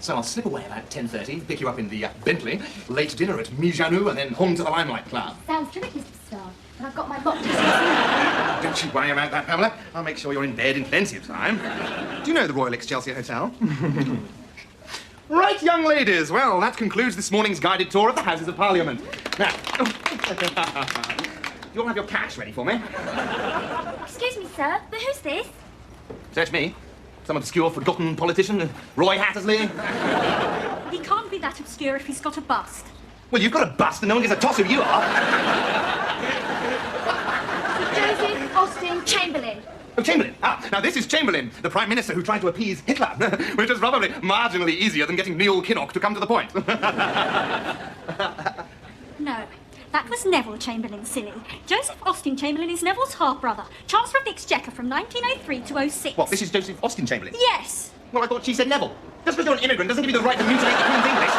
So I'll slip away about 10:30, pick you up in the Bentley, late dinner at Mijanu, and then home to the Limelight Club. Sounds terrific, Mr. Starr. But I've got my box. Don't you worry about that, Pamela. I'll make sure you're in bed in plenty of time. Do you know the Royal Excelsior Hotel? Right, young ladies. Well, that concludes this morning's guided tour of the Houses of Parliament. Now, you all have your cash ready for me? Excuse me, sir, but who's this? Search me. Some obscure, forgotten politician, Roy Hattersley. He can't be that obscure if he's got a bust. Well, you've got a bust and no one gives a toss who you are. Joseph Austin Chamberlain. Oh, Chamberlain. Ah, now this is Chamberlain, the Prime Minister who tried to appease Hitler, which is probably marginally easier than getting Neil Kinnock to come to the point. No, that was Neville Chamberlain, silly. Joseph Austin Chamberlain is Neville's half-brother, Chancellor of the Exchequer from 1903 to 06. What, this is Joseph Austin Chamberlain? Yes. Well, I thought she said Neville. Just because you're an immigrant doesn't give you the right to mutilate the Queen's English.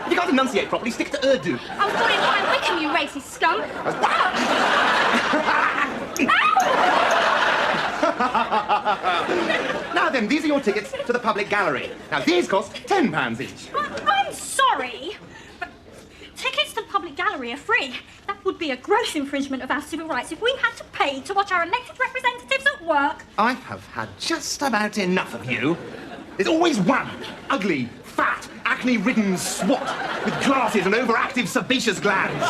If you can't enunciate properly, stick to Urdu. I was born in High Wycombe, you racist skunk. Now then, these are your tickets to the public gallery. Now, these cost £10 each. I'm sorry, but tickets to the public gallery are free. That would be a gross infringement of our civil rights if we had to pay to watch our elected representatives at work. I have had just about enough of you. There's always one ugly, fat, acne-ridden swat with glasses and overactive sebaceous glands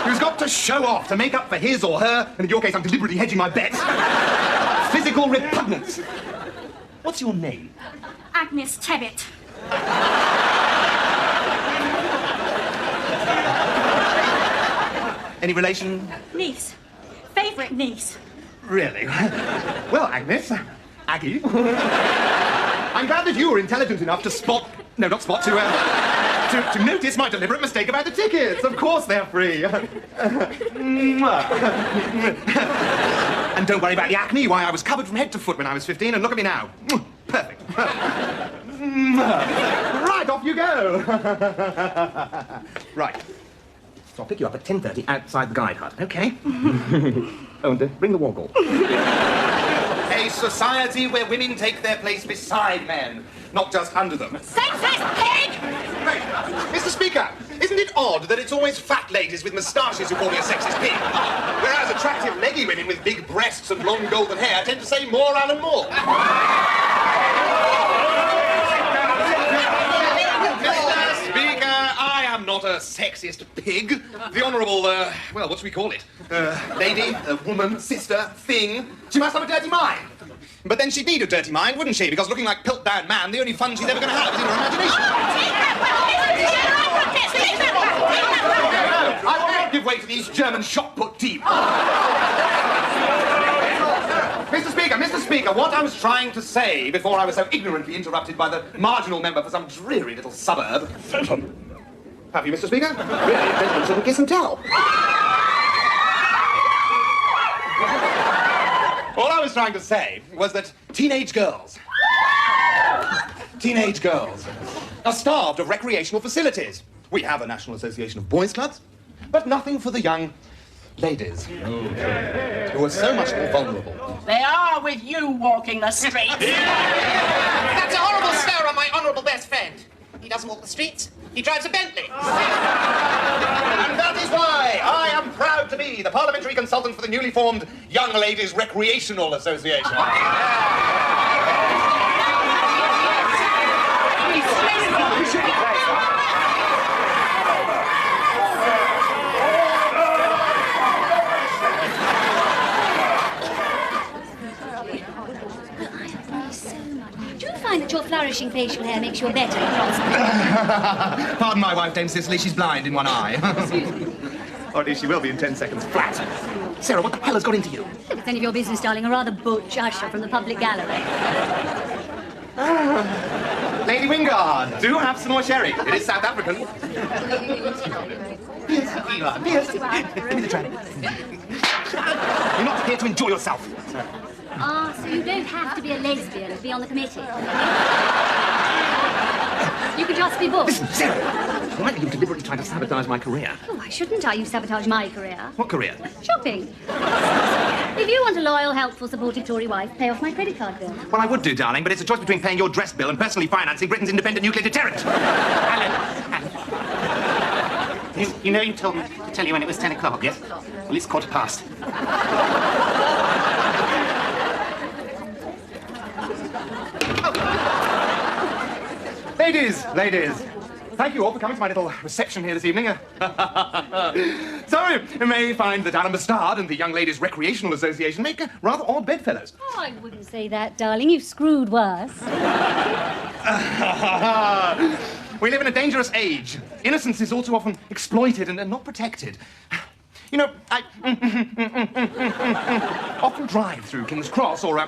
who's got to show off to make up for his or her, and in your case I'm deliberately hedging my bets, physical repugnance. What's your name? Agnes Tebbit. Any relation? Niece. Favourite niece. Really? Well, Agnes, Aggie, I'm glad that you were intelligent enough to spot... No, not spot, to notice my deliberate mistake about the tickets. Of course they're free. And don't worry about the acne. Why, I was covered from head to foot when I was 15, and look at me now. Perfect. Right, off you go. Right. So I'll pick you up at 10:30 outside the guide hut, okay? Oh, and bring the woggle. A society where women take their place beside men, not just under them. Sexist pig! Right. Mr. Speaker, isn't it odd that it's always fat ladies with moustaches who call me a sexist pig? Whereas attractive leggy women with big breasts and long golden hair tend to say more Alan Moore. Mr. Speaker, I am not a sexist pig. The honourable, well, what should we call it? Lady, woman, sister, thing. She must have a dirty mind. But then she'd need a dirty mind, wouldn't she? Because looking like Piltdown Man, the only fun she's ever going to have is in her imagination. I will not give way to these German shot-put team. Mr. Speaker, what I was trying to say before I was so ignorantly interrupted by the marginal member for some dreary little suburb... Have you, Mr. Speaker? Really, gentlemen shouldn't kiss and tell. All I was trying to say was that teenage girls are starved of recreational facilities. We have a National Association of Boys' Clubs, but nothing for the young ladies who are so much more vulnerable. They are with you walking the streets. That's a horrible slur on my honourable best friend. He doesn't walk the streets. He drives a Bentley. And that is why I am proud to be the parliamentary consultant for the newly formed Young Ladies Recreational Association. That your flourishing facial hair makes you a better prosperous. Pardon my wife, Dame Cicely, she's blind in one eye. Or at least she will be in 10 seconds flat. Sarah, what the hell has got into you? If it's any of your business, darling, a rather butch usher from the public gallery. Lady Wingard, do have some more sherry. It is South African. Yes, give me the tray. You're not here to enjoy yourself. Ah, so you don't have to be a lesbian to be on the committee. You can just be bored. Listen, Sarah, why are you deliberately trying to sabotage my career? Oh, why shouldn't I? You sabotage my career. What career? Shopping. If you want a loyal, helpful, supportive Tory wife, pay off my credit card bill. Well, I would do, darling, but it's a choice between paying your dress bill and personally financing Britain's independent nuclear deterrent. Alan. You know you told me to tell you when it was 10 o'clock? Yes? Well, it's 15:15. Ladies, thank you all for coming to my little reception here this evening. So, you may find that Alan Bastard and the Young Ladies Recreational Association make rather odd bedfellows. Oh, I wouldn't say that, darling. You've screwed worse. We live in a dangerous age. Innocence is all too often exploited and not protected. You know, I often drive through King's Cross or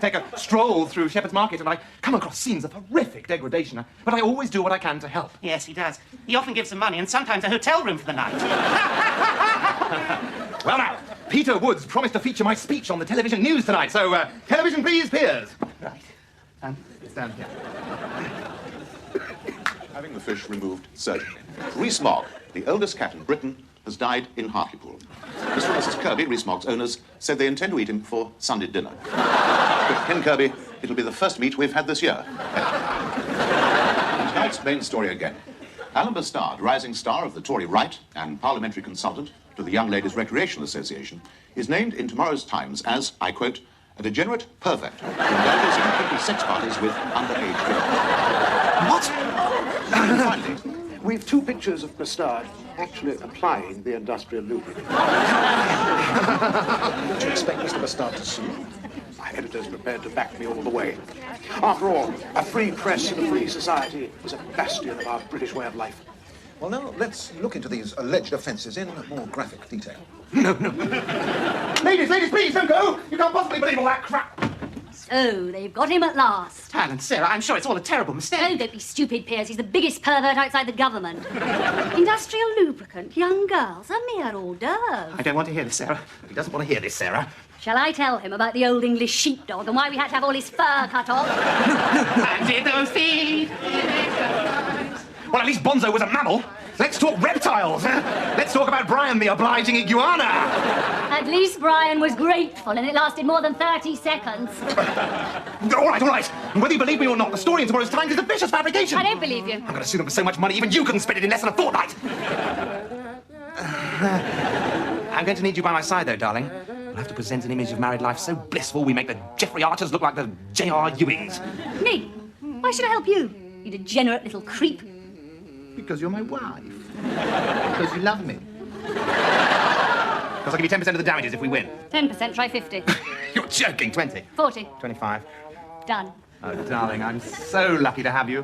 take a stroll through Shepherd's Market and I come across scenes of horrific degradation. But I always do what I can to help. Yes, he does. He often gives them money and sometimes a hotel room for the night. Well now, Peter Woods promised to feature my speech on the television news tonight, so television please, Piers. Right. Stand here. Having the fish removed surgically. Rees-Mogg, the oldest cat in Britain, has died in Hartlepool. Mr. and Mrs. Kirby, Rees-Mogg's owners, said they intend to eat him for Sunday dinner. With Ken Kirby, it'll be the first meat we've had this year. Tonight's main story again. Alan Bastard, rising star of the Tory right and parliamentary consultant to the Young Ladies Recreational Association, is named in tomorrow's Times as, I quote, a degenerate pervert who indulges in creepy sex parties with underage girls. What? And finally, We've two pictures of Bastard actually applying the industrial lubricant. Don't you expect Mr. Bastard to sue? My editor's prepared to back me all the way. After all, a free press in a free society is a bastion of our British way of life. Well, now, let's look into these alleged offences in more graphic detail. No. Ladies, please, don't go! You can't possibly believe all that crap! So, they've got him at last. Alan, Sarah, I'm sure it's all a terrible mistake. Oh, don't be stupid, Piers. He's the biggest pervert outside the government. Industrial lubricant, young girls, a mere hors d'oeuvre. I don't want to hear this, Sarah. He doesn't want to hear this, Sarah. Shall I tell him about the old English sheepdog and why we had to have all his fur cut off? And did those feet? Well, at least Bonzo was a mammal. Let's talk reptiles. Let's talk about Brian, the obliging iguana. At least Brian was grateful and it lasted more than 30 seconds. All right. Whether you believe me or not, the story in tomorrow's Times is a vicious fabrication. I don't believe you. I'm going to sue them for so much money, even you couldn't spend it in less than a fortnight. I'm going to need you by my side, though, darling. We'll have to present an image of married life so blissful we make the Jeffrey Archers look like the J.R. Ewings. Me? Why should I help you? You degenerate little creep. Because you're my wife. Because you love me. Because I'll give you 10% of the damages if we win. 10%, try 50. You're joking. 20. 40. 25. Done. Oh, darling, I'm so lucky to have you.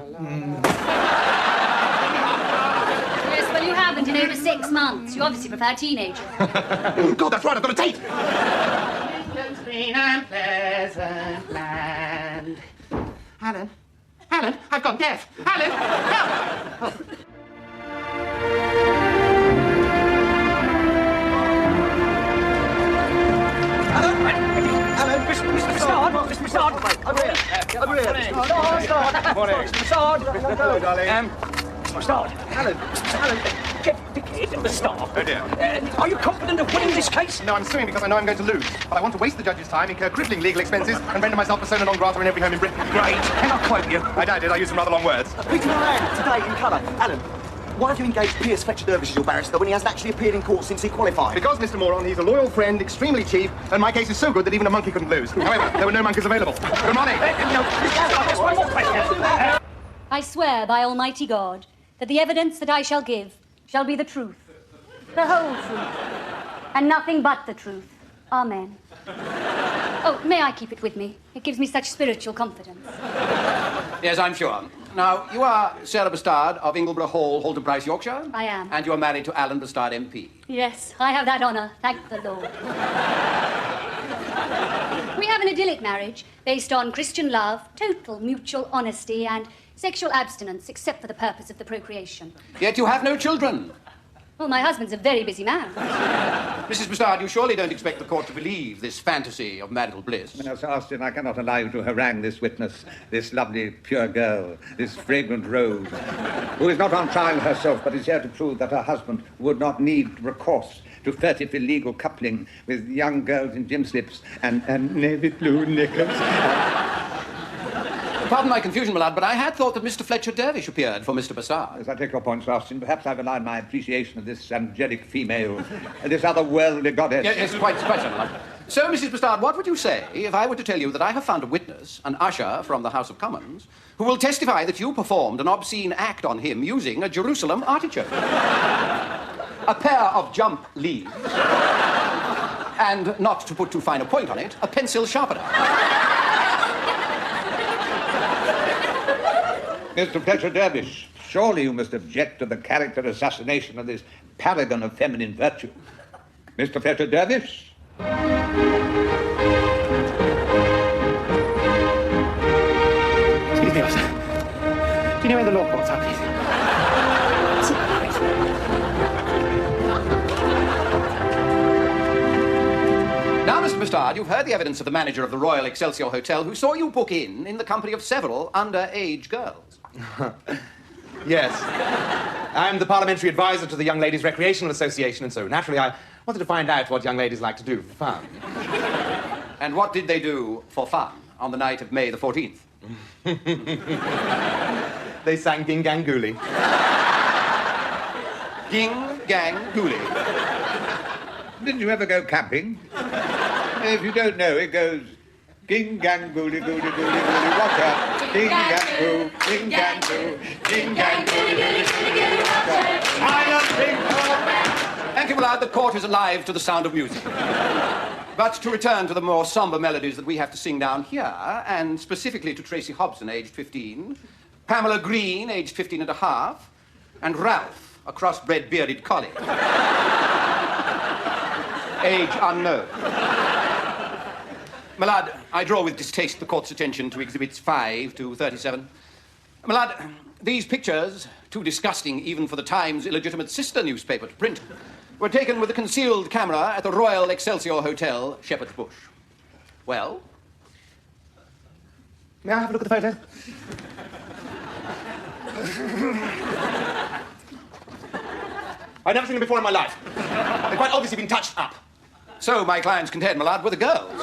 Yes, well, you haven't in over 6 months. You obviously prefer teenagers. Oh, God, that's right, I've got a tape. Green and pleasant land. Alan, I've gone deaf. Alan, help! Oh. Alan, Mr. Bastard! Mr. Bastard! Over here. Morning. Mr. Bastard! Hello, darling. Mr. Bastard. Alan, get the kid and Bastard. Oh, dear. Are you confident of winning this case? No, I'm suing because I know I'm going to lose. But I want to waste the judge's time, incur crippling legal expenses, and render myself persona non grata in every home in Britain. Great. Can I quote you? I doubt it. I used some rather long words. Peter Moran, today in colour. Alan, why have you engaged Piers Fletcher Dervish as your barrister when he hasn't actually appeared in court since he qualified? Because, Mr. Moron, he's a loyal friend, extremely cheap, and my case is so good that even a monkey couldn't lose. However, there were no monkeys available. Good morning. There's one more question. I swear by Almighty God that the evidence that I shall give shall be the truth, the whole truth, and nothing but the truth. Amen. Oh, may I keep it with me? It gives me such spiritual confidence. Yes, I'm sure. Now, you are Sarah Bastard of Ingleborough Hall, Halton Price, Yorkshire? I am. And you are married to Alan Bastard, MP? Yes, I have that honour, thank the Lord. We have an idyllic marriage based on Christian love, total mutual honesty, and sexual abstinence, except for the purpose of the procreation. Yet you have no children. Well, my husband's a very busy man. Mrs. Bastard, you surely don't expect the court to believe this fantasy of marital bliss. No, Sir Austin, I cannot allow you to harangue this witness, this lovely, pure girl, this fragrant rose, who is not on trial herself, but is here to prove that her husband would not need recourse to furtive illegal coupling with young girls in gym slips and navy blue knickers. Pardon my confusion, my lad, but I had thought that Mr. Fletcher Dervish appeared for Mr. Bastard. As I take your point, Austin, perhaps I've aligned my appreciation of this angelic female, this otherworldly goddess. Yes, quite so, my lad. So, Mrs. Bastard, what would you say if I were to tell you that I have found a witness, an usher from the House of Commons, who will testify that you performed an obscene act on him using a Jerusalem artichoke, a pair of jump leaves, and, not to put too fine a point on it, a pencil sharpener? Mr. Fletcher Dervish, surely you must object to the character assassination of this paragon of feminine virtue. Mr. Fletcher Dervish? Excuse me, officer. Do you know where the law courts are, please? Now, Mr. Bastard, you've heard the evidence of the manager of the Royal Excelsior Hotel who saw you book in the company of several underage girls. Yes. I'm the Parliamentary advisor to the Young Ladies Recreational Association, and so naturally I wanted to find out what young ladies like to do for fun. And what did they do for fun on the night of May the 14th? They sang Ging Gang Gooly. Ging Gang Gooly. Didn't you ever go camping? If you don't know, it goes ging gang gooly gooly gooly gooly. Watch out. Ging gang goo, ging gang goo, ging gang gooly gooly gooly gooly. Watch out. Silence, big Thank you, my lad. The court is alive to the sound of music. But to return to the more somber melodies that we have to sing down here, and specifically to Tracy Hobson, aged 15, Pamela Green, aged 15 and a half, and Ralph, a crossbred bearded collie. Age unknown. My lad, I draw with distaste the court's attention to exhibits 5 to 37. My lad, these pictures, too disgusting even for the Times' illegitimate sister newspaper to print, were taken with a concealed camera at the Royal Excelsior Hotel, Shepherd's Bush. Well? May I have a look at the photo? I've never seen them before in my life. They've quite obviously been touched up. So my clients contend, my lad, were the girls.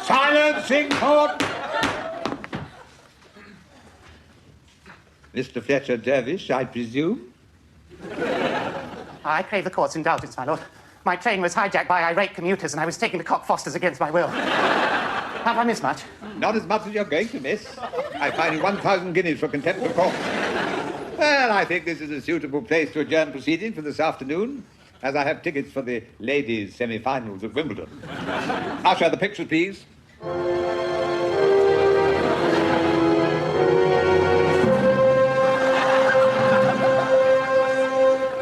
Silence in court! Mr. Fletcher Dervish, I presume? I crave the court's indulgence, my lord. My train was hijacked by irate commuters and I was taken to Cockfosters against my will. Have I missed much? Not as much as you're going to miss. I fine you 1,000 guineas for contempt of court. Well, I think this is a suitable place to adjourn proceedings for this afternoon, as I have tickets for the ladies' semi-finals at Wimbledon. Usher, the pictures, please.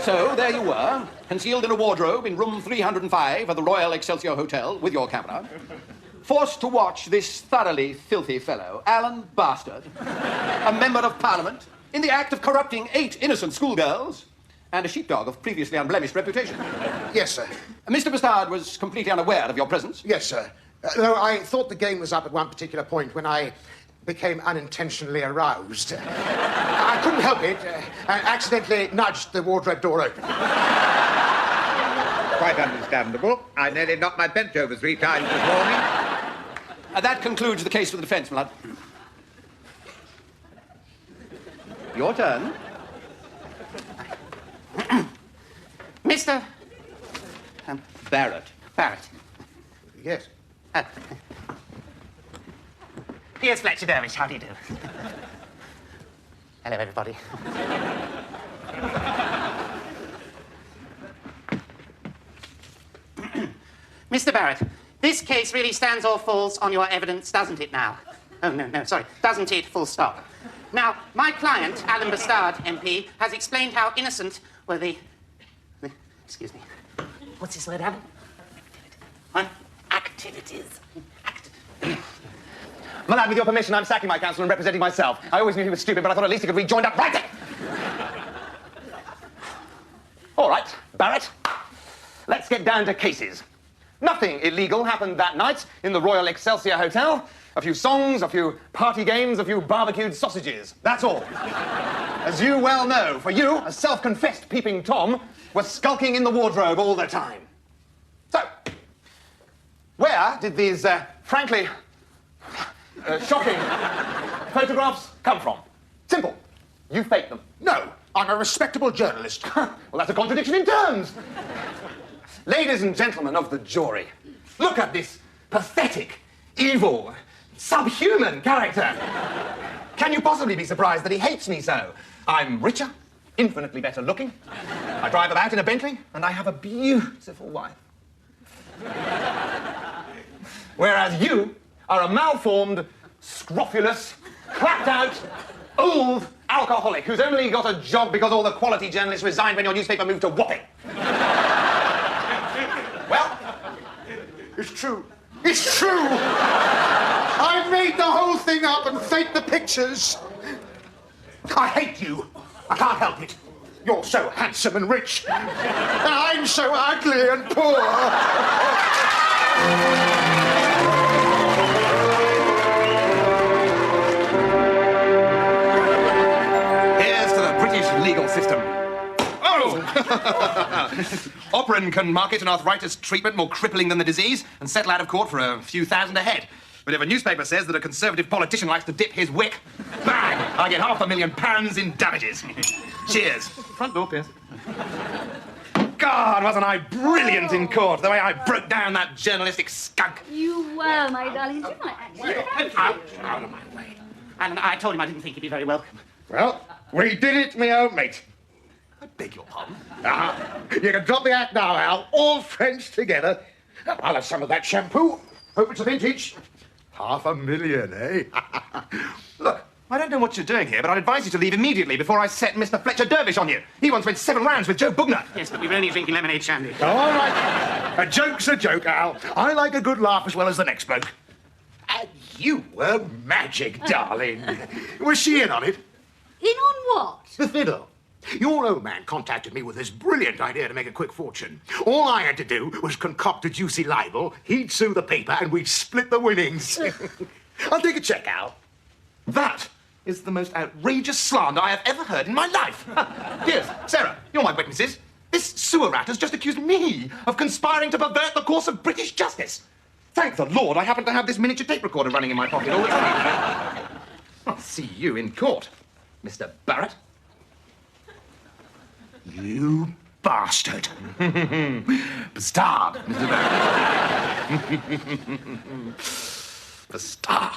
So, there you were, concealed in a wardrobe in room 305 of the Royal Excelsior Hotel with your camera, forced to watch this thoroughly filthy fellow, Alan Bastard, a member of Parliament, in the act of corrupting 8 innocent schoolgirls and a sheepdog of previously unblemished reputation. Yes, sir. Mr. Bastard was completely unaware of your presence. Yes, sir. No, I thought the game was up at one particular point when I became unintentionally aroused. I couldn't help it. I accidentally nudged the wardrobe door open. Quite understandable. I nearly knocked my bench over 3 times this morning. That concludes the case for the defence, my lad. Your turn. Mr. Barrett. Barrett. Yes. Here's Fletcher Dervish. How do you do? Hello, everybody. Mr. Barrett, this case really stands or falls on your evidence, doesn't it now? Oh, no, sorry. Doesn't it, full stop. Now, my client, Alan Bastard, MP, has explained how innocent were the excuse me. What's this word, Alan? Activities. My lad, with your permission, I'm sacking my counsel and representing myself. I always knew he was stupid, but I thought at least he could rejoin up writing. All right, Barrett. Let's get down to cases. Nothing illegal happened that night in the Royal Excelsior Hotel. A few songs, a few party games, a few barbecued sausages. That's all. As you well know, for you, a self-confessed peeping Tom, was skulking in the wardrobe all the time. So, where did these, frankly, shocking photographs come from? Simple. You faked them. No, I'm a respectable journalist. Well, that's a contradiction in terms. Ladies and gentlemen of the jury, look at this pathetic, evil, subhuman character. Can you possibly be surprised that he hates me so? I'm richer, infinitely better looking. I drive about in a Bentley, and I have a beautiful wife. Whereas you are a malformed, scrofulous, clapped out, old alcoholic who's only got a job because all the quality journalists resigned when your newspaper moved to Wapping. Well, It's true. It's true! I made the whole thing up and faked the pictures. I hate you. I can't help it. You're so handsome and rich. And I'm so ugly and poor. here's to the British legal system. Oh! Operin can market an arthritis treatment more crippling than the disease and settle out of court for a few thousand a head. But if a newspaper says that a Conservative politician likes to dip his wick, bang! I get £500,000 in damages. Cheers. Front door, Pierce. God, wasn't I brilliant in court, the way I broke down that journalistic skunk. You were, my darling. Did you not actually? Out of my way. And I told him I didn't think he'd be very welcome. Well, we did it, me old mate. I beg your pardon? You can drop the act now, Al. All French together. I'll have some of that shampoo. Hope it's a vintage. $500,000, eh? Look, I don't know what you're doing here, but I'd advise you to leave immediately before I set Mr. Fletcher Dervish on you. He once went 7 rounds with Joe Bugner. Yes, but we were only drinking lemonade shandy. All right. A joke's a joke, Al. I like a good laugh as well as the next bloke. And you were magic, darling. Was she in on it? In on what? The fiddle. Your old man contacted me with this brilliant idea to make a quick fortune. All I had to do was concoct a juicy libel, he'd sue the paper, and we'd split the winnings. I'll take a check, Al. That is the most outrageous slander I have ever heard in my life. Here's, Sarah, you're my witnesses. This sewer rat has just accused me of conspiring to pervert the course of British justice. Thank the Lord I happen to have this miniature tape recorder running in my pocket all the time. I'll see you in court, Mr. Barrett. You bastard. Bastard, Mr. Barrett. Bastard.